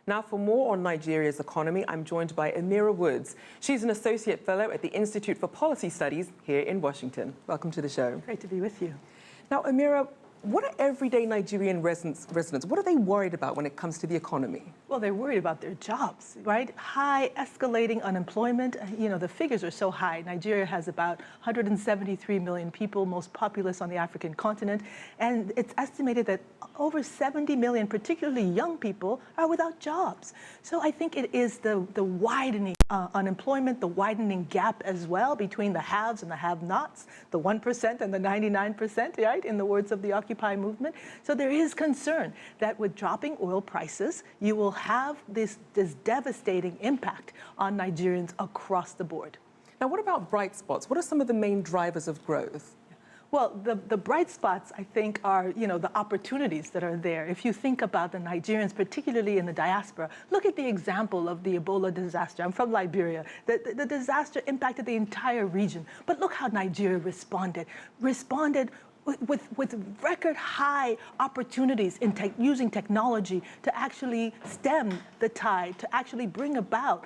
Now, for more on Nigeria's economy, I'm joined by Emira Woods. She's an Associate Fellow at the Institute for Policy Studies here in Washington. Welcome to the show. Great to be with you. Now, Emira, what are everyday Nigerian residents, what are they worried about when it comes to the economy? Well, they're worried about their jobs, right? High escalating unemployment. You know, the figures are so high. Nigeria has about 173 million people, most populous on the African continent. And it's estimated that over 70 million, particularly young people, are without jobs. So I think it is the widening unemployment, the widening gap as well between the haves and the have-nots, the 1% and the 99%, right, in the words of the Occupy movement. So there is concern that with dropping oil prices, you will have this devastating impact on Nigerians across the board. Now, what about bright spots? What are some of the main drivers of growth? Well, the bright spots, I think, are, you know, the opportunities that are there. If you think about the Nigerians, particularly in the diaspora, look at the example of the Ebola disaster. I'm from Liberia. The disaster impacted the entire region. But look how Nigeria responded with record high opportunities in using technology to actually stem the tide, to actually bring about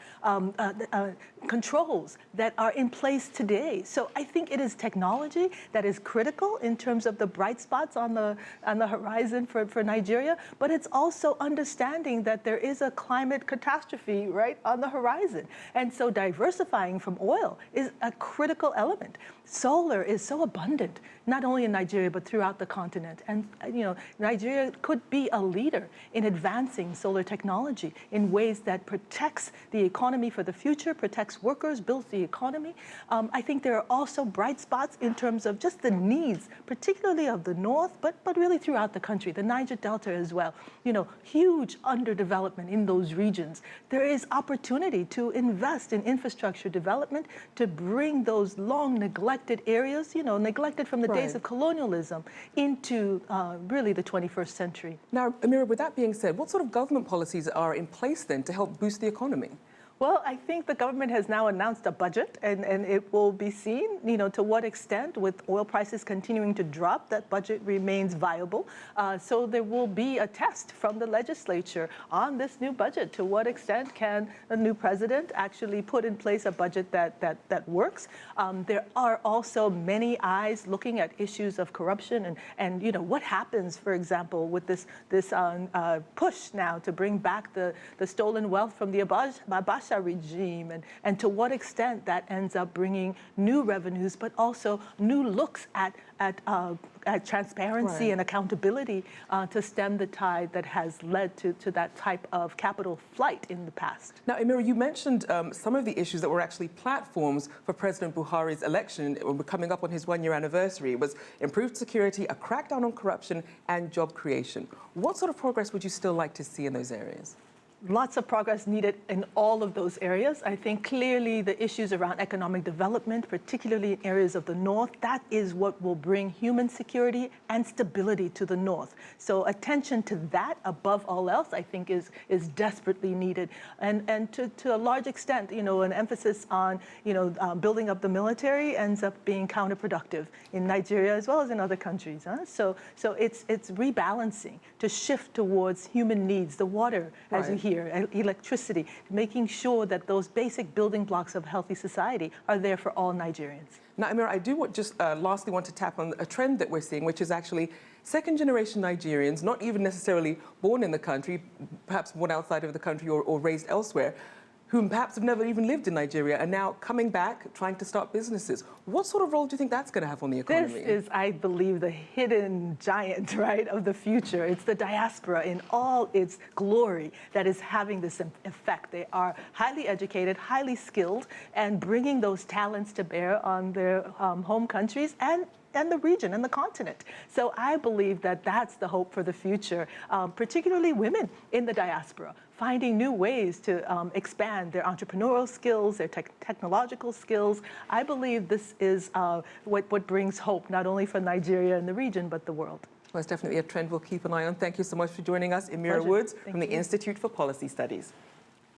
controls that are in place today. So I think it is technology that is critical in terms of the bright spots on the horizon for Nigeria, but it's also understanding that there is a climate catastrophe right on the horizon. And so diversifying from oil is a critical element. Solar is so abundant, not only in Nigeria, but throughout the continent. And, you know, Nigeria could be a leader in advancing solar technology in ways that protects the economy for the future, protects workers, builds the economy. I think there are also bright spots in terms of just the needs, particularly of the north, but really throughout the country, the Niger Delta as well. You know, huge underdevelopment in those regions. There is opportunity to invest in infrastructure development to bring those long neglected areas, you know, neglected from the days of colonialism into really the 21st century. Now, Emira, with that being said, what sort of government policies are in place then to help boost the economy? Well, I think the government has now announced a budget, and it will be seen, you know, to what extent, with oil prices continuing to drop, that budget remains viable. So there will be a test from the legislature on this new budget. To what extent can a new president actually put in place a budget that works? There are also many eyes looking at issues of corruption and you know, what happens, for example, with this push now to bring back the stolen wealth from the Abacha regime, and to what extent that ends up bringing new revenues, but also new looks at transparency and accountability to stem the tide that has led to that type of capital flight in the past. Now, Emira, you mentioned some of the issues that were actually platforms for President Buhari's election. We're coming up on his one-year anniversary. It was improved security, a crackdown on corruption, and job creation. What sort of progress would you still like to see in those areas? Lots of progress needed in all of those areas. I think clearly the issues around economic development, particularly in areas of the north, that is what will bring human security and stability to the north. So attention to that above all else, I think, is desperately needed. And to a large extent, you know, an emphasis on, you know, building up the military ends up being counterproductive in Nigeria as well as in other countries. So it's rebalancing to shift towards human needs, the water, as you hear, electricity, making sure that those basic building blocks of healthy society are there for all Nigerians. Now, Emira, I do lastly want to tap on a trend that we're seeing, which is actually second-generation Nigerians, not even necessarily born in the country, perhaps born outside of the country or raised elsewhere, whom perhaps have never even lived in Nigeria, are now coming back, trying to start businesses. What sort of role do you think that's going to have on the economy? This is, I believe, the hidden giant, right, of the future. It's the diaspora in all its glory that is having this effect. They are highly educated, highly skilled, and bringing those talents to bear on their home countries and the region and the continent. So I believe that that's the hope for the future, particularly women in the diaspora, finding new ways to expand their entrepreneurial skills, their technological skills. I believe this is what brings hope, not only for Nigeria and the region, but the world. Well, it's definitely a trend we'll keep an eye on. Thank you so much for joining us, Emira Woods from the Institute for Policy Studies.